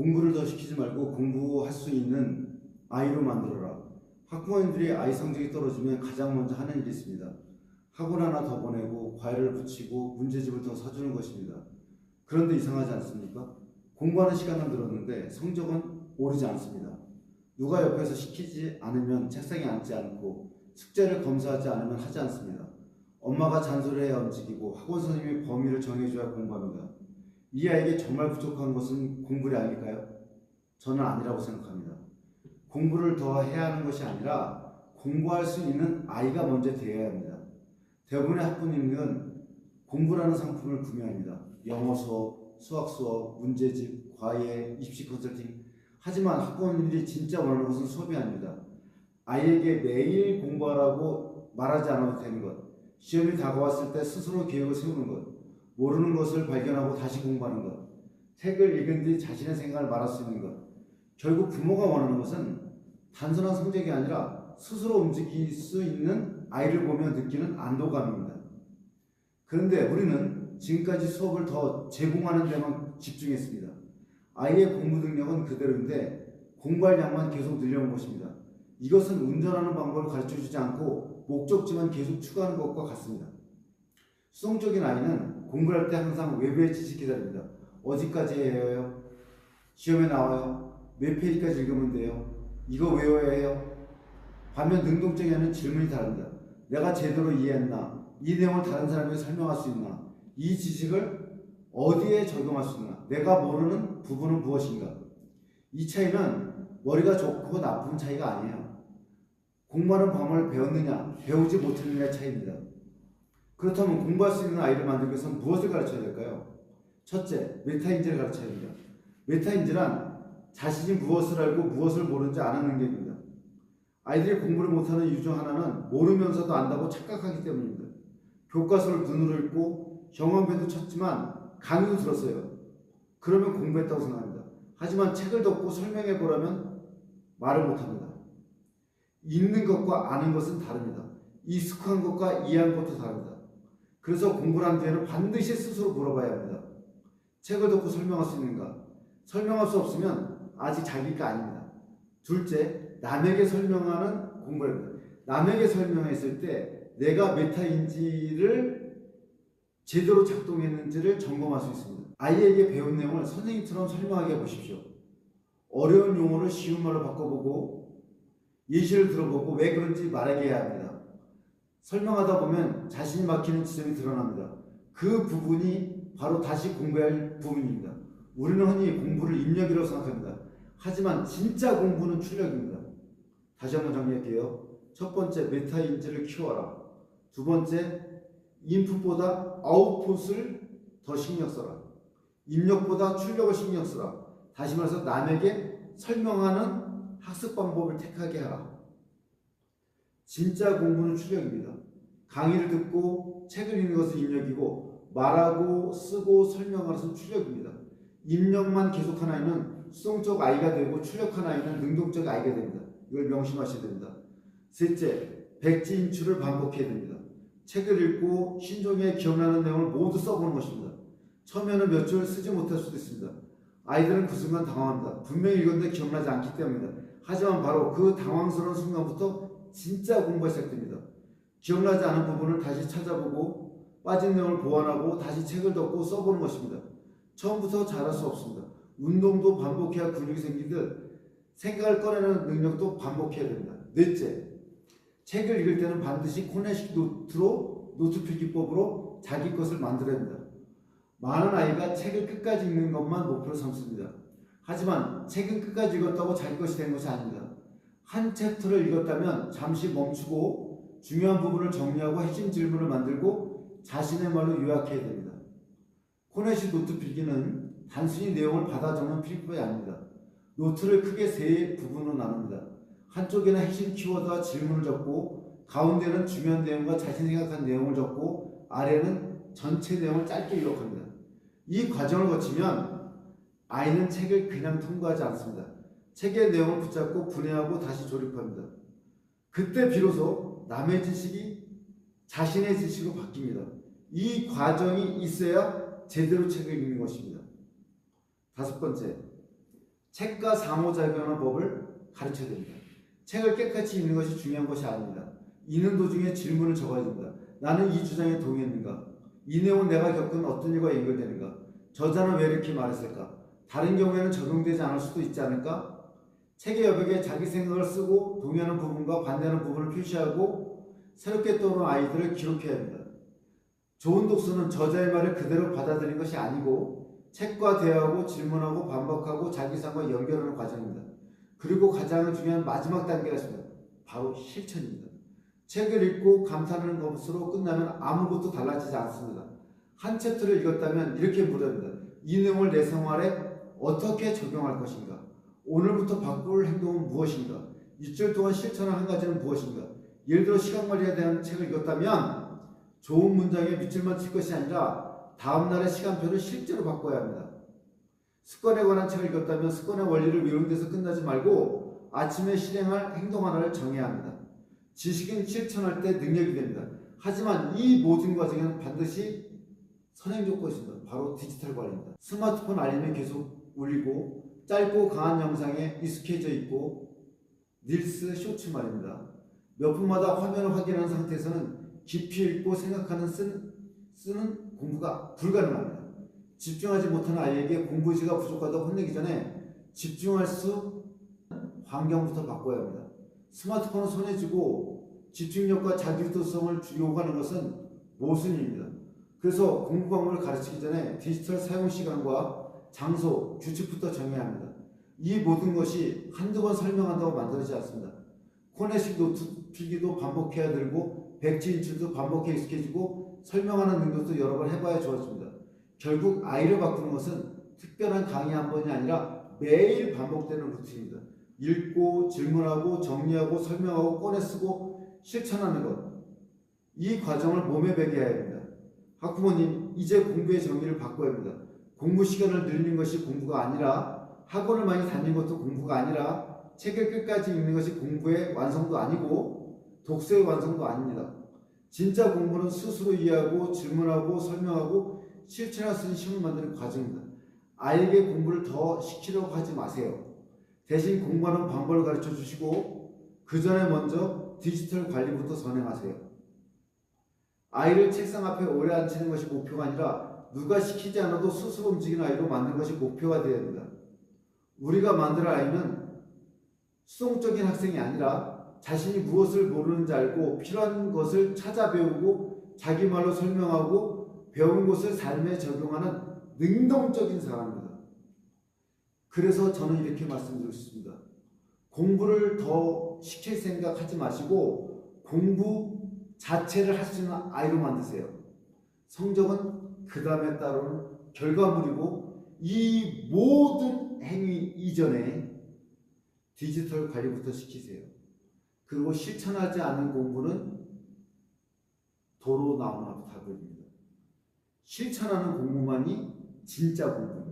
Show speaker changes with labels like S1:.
S1: 공부를 더 시키지 말고 공부할 수 있는 아이로 만들어라. 학부모님들이 아이 성적이 떨어지면 가장 먼저 하는 일이 있습니다. 학원 하나 더 보내고 과외를 붙이고 문제집을 더 사주는 것입니다. 그런데 이상하지 않습니까? 공부하는 시간은 늘었는데 성적은 오르지 않습니다. 누가 옆에서 시키지 않으면 책상에 앉지 않고 숙제를 검사하지 않으면 하지 않습니다. 엄마가 잔소리해야 움직이고 학원 선생님이 범위를 정해줘야 공부합니다. 이 아이에게 정말 부족한 것은 공부이 아닐까요? 저는 아니라고 생각합니다. 공부를 더 해야 하는 것이 아니라 공부할 수 있는 아이가 먼저 되어야 합니다. 대부분의 학부모님은 공부라는 상품을 구매합니다. 영어 수업, 수학 수업, 문제집, 과외, 입시 컨설팅. 하지만 학부모님들이 진짜 원하는 것은 수업이 아닙니다. 아이에게 매일 공부하라고 말하지 않아도 되는 것, 시험이 다가왔을 때 스스로 계획을 세우는 것, 모르는 것을 발견하고 다시 공부하는 것, 책을 읽은 뒤 자신의 생각을 말할 수 있는 것. 결국 부모가 원하는 것은 단순한 성적이 아니라 스스로 움직일 수 있는 아이를 보며 느끼는 안도감입니다. 그런데 우리는 지금까지 수업을 더 제공하는 데만 집중했습니다. 아이의 공부 능력은 그대로인데 공부할 양만 계속 늘려온 것입니다. 이것은 운전하는 방법을 가르쳐주지 않고 목적지만 계속 추구하는 것과 같습니다. 수동적인 아이는 공부할 때 항상 외부의 지식 기다립니다. 어디까지 해요? 시험에 나와요? 몇 페이지까지 읽으면 돼요? 이거 외워야 해요? 반면 능동적인 아이는 질문이 다릅니다. 내가 제대로 이해했나? 이 내용을 다른 사람에게 설명할 수 있나? 이 지식을 어디에 적용할 수 있나? 내가 모르는 부분은 무엇인가? 이 차이는 머리가 좋고 나쁜 차이가 아니에요. 공부하는 방법을 배웠느냐, 배우지 못했느냐의 차이입니다. 그렇다면 공부할 수 있는 아이를 만들기 위해서는 무엇을 가르쳐야 될까요? 첫째, 메타인지를 가르쳐야 합니다. 메타인지란 자신이 무엇을 알고 무엇을 모르는지 아는 능력입니다. 아이들이 공부를 못하는 이유 중 하나는 모르면서도 안다고 착각하기 때문입니다. 교과서를 눈으로 읽고 경험배도 쳤지만 강의도 들었어요. 그러면 공부했다고 생각합니다. 하지만 책을 덮고 설명해 보라면 말을 못합니다. 읽는 것과 아는 것은 다릅니다. 익숙한 것과 이해한 것도 다릅니다. 그래서 공부를 한 뒤에는 반드시 스스로 물어봐야 합니다. 책을 덮고 설명할 수 있는가? 설명할 수 없으면 아직 자기가 아닙니다. 둘째, 남에게 설명하는 공부를 합니다. 남에게 설명했을 때 내가 메타인지를 제대로 작동했는지를 점검할 수 있습니다. 아이에게 배운 내용을 선생님처럼 설명하게 해보십시오. 어려운 용어를 쉬운 말로 바꿔보고 예시를 들어보고 왜 그런지 말하게 해야 합니다. 설명하다 보면 자신이 막히는 지점이 드러납니다. 그 부분이 바로 다시 공부해야 할 부분입니다. 우리는 흔히 공부를 입력이라고 생각합니다. 하지만 진짜 공부는 출력입니다. 다시 한번 정리할게요. 첫 번째, 메타인지를 키워라. 두 번째, 인풋보다 아웃풋을 더 신경 써라. 입력보다 출력을 신경 써라. 다시 말해서 남에게 설명하는 학습 방법을 택하게 하라. 진짜 공부는 출력입니다. 강의를 듣고 책을 읽는 것은 입력이고 말하고 쓰고 설명하는 것은 출력입니다. 입력만 계속한 아이는 수동적 아이가 되고 출력한 아이는 능동적 아이가 됩니다. 이걸 명심하셔야 됩니다. 셋째, 백지인출을 반복해야 됩니다. 책을 읽고 신종에 기억나는 내용을 모두 써보는 것입니다. 처음에는 몇 줄 쓰지 못할 수도 있습니다. 아이들은 그 순간 당황합니다. 분명히 읽었는데 기억나지 않기 때문입니다. 하지만 바로 그 당황스러운 순간부터 진짜 공부가 시작됩니다. 기억나지 않은 부분을 다시 찾아보고 빠진 내용을 보완하고 다시 책을 덮고 써보는 것입니다. 처음부터 잘할 수 없습니다. 운동도 반복해야 근육이 생기듯 생각을 꺼내는 능력도 반복해야 됩니다. 넷째, 책을 읽을 때는 반드시 코네식 노트로 노트 필기법으로 자기 것을 만들어야 합니다. 많은 아이가 책을 끝까지 읽는 것만 목표로 삼습니다. 하지만 책은 끝까지 읽었다고 자기 것이 된 것이 아닙니다. 한 챕터를 읽었다면 잠시 멈추고 중요한 부분을 정리하고 핵심 질문을 만들고 자신의 말로 요약해야 됩니다. 코네식 노트 필기는 단순히 내용을 받아 적는 필기법이 아닙니다. 노트를 크게 세 부분으로 나눕니다. 한쪽에는 핵심 키워드와 질문을 적고 가운데는 중요한 내용과 자신이 생각한 내용을 적고 아래는 전체 내용을 짧게 기록합니다. 이 과정을 거치면 아이는 책을 그냥 통과하지 않습니다. 책의 내용을 붙잡고 분해하고 다시 조립합니다. 그때 비로소 남의 지식이 자신의 지식으로 바뀝니다. 이 과정이 있어야 제대로 책을 읽는 것입니다. 다섯 번째, 책과 상호작용하는 법을 가르쳐야 됩니다. 책을 깨끗이 읽는 것이 중요한 것이 아닙니다. 읽는 도중에 질문을 적어야 됩니다. 나는 이 주장에 동의했는가? 이 내용은 내가 겪은 어떤 일과 연결되는가? 저자는 왜 이렇게 말했을까? 다른 경우에는 적용되지 않을 수도 있지 않을까? 책의 여백에 자기 생각을 쓰고 동의하는 부분과 반대하는 부분을 표시하고 새롭게 떠오르는 아이디어를 기록해야 합니다. 좋은 독서는 저자의 말을 그대로 받아들이는 것이 아니고 책과 대화하고 질문하고 반복하고 자기 삶과 연결하는 과정입니다. 그리고 가장 중요한 마지막 단계가 있습니다. 바로 실천입니다. 책을 읽고 감탄하는 것으로 끝나면 아무것도 달라지지 않습니다. 한 챕터를 읽었다면 이렇게 물어야 합니다. 이 내용을 내 생활에 어떻게 적용할 것인가? 오늘부터 바꿀 행동은 무엇인가? 일주일 동안 실천할 한 가지는 무엇인가? 예를 들어 시간 관리에 대한 책을 읽었다면 좋은 문장에 밑줄만 칠 것이 아니라 다음날의 시간표를 실제로 바꿔야 합니다. 습관에 관한 책을 읽었다면 습관의 원리를 외우는 데서 끝나지 말고 아침에 실행할 행동 하나를 정해야 합니다. 지식은 실천할 때 능력이 됩니다. 하지만 이 모든 과정에는 반드시 선행 조건이 있습니다. 바로 디지털 관리입니다. 스마트폰 알림이 계속 울리고 짧고 강한 영상에 익숙해져 있고 릴스, 쇼츠 말입니다. 몇 분마다 화면을 확인하는 상태에서는 깊이 읽고 생각하는 쓰는 공부가 불가능합니다. 집중하지 못하는 아이에게 공부지가 부족하다고 혼내기 전에 집중할 수 환경부터 바꿔야 합니다. 스마트폰을 손에 쥐고 집중력과 자기주도성을 요구하는 것은 모순입니다. 그래서 공부 방법을 가르치기 전에 디지털 사용 시간과 장소, 규칙부터 정해야 합니다. 이 모든 것이 한두 번 설명한다고 만들어지지 않습니다. 코네식 노트 필기도 반복해야 되고 백지 인출도 반복해 익숙해지고 설명하는 능력도 여러 번 해봐야 좋아집니다. 결국 아이를 바꾸는 것은 특별한 강의 한 번이 아니라 매일 반복되는 루틴입니다. 읽고 질문하고 정리하고 설명하고 꺼내 쓰고 실천하는 것. 이 과정을 몸에 배게 해야 합니다. 학부모님, 이제 공부의 정의를 바꿔야 합니다. 공부 시간을 늘리는 것이 공부가 아니라 학원을 많이 다니는 것도 공부가 아니라 책을 끝까지 읽는 것이 공부의 완성도 아니고 독서의 완성도 아닙니다. 진짜 공부는 스스로 이해하고 질문하고 설명하고 실천할 수 있는 힘을 만드는 과정입니다. 아이에게 공부를 더 시키려고 하지 마세요. 대신 공부하는 방법을 가르쳐 주시고 그 전에 먼저 디지털 관리부터 선행하세요. 아이를 책상 앞에 오래 앉히는 것이 목표가 아니라 누가 시키지 않아도 스스로 움직이는 아이로 만드는 것이 목표가 되어야 합니다. 우리가 만들 아이는 수동적인 학생이 아니라 자신이 무엇을 모르는지 알고 필요한 것을 찾아 배우고 자기 말로 설명하고 배운 것을 삶에 적용하는 능동적인 사람입니다. 그래서 저는 이렇게 말씀드리고 싶습니다. 공부를 더 시킬 생각하지 마시고 공부 자체를 할 수 있는 아이로 만드세요. 성적은 그 다음에 따르는 결과물이고 이 모든 행위 이전에 디지털 관리부터 시키세요. 그리고 실천하지 않는 공부는 도로 나오는 답입니다. 실천하는 공부만이 진짜 공부입니다.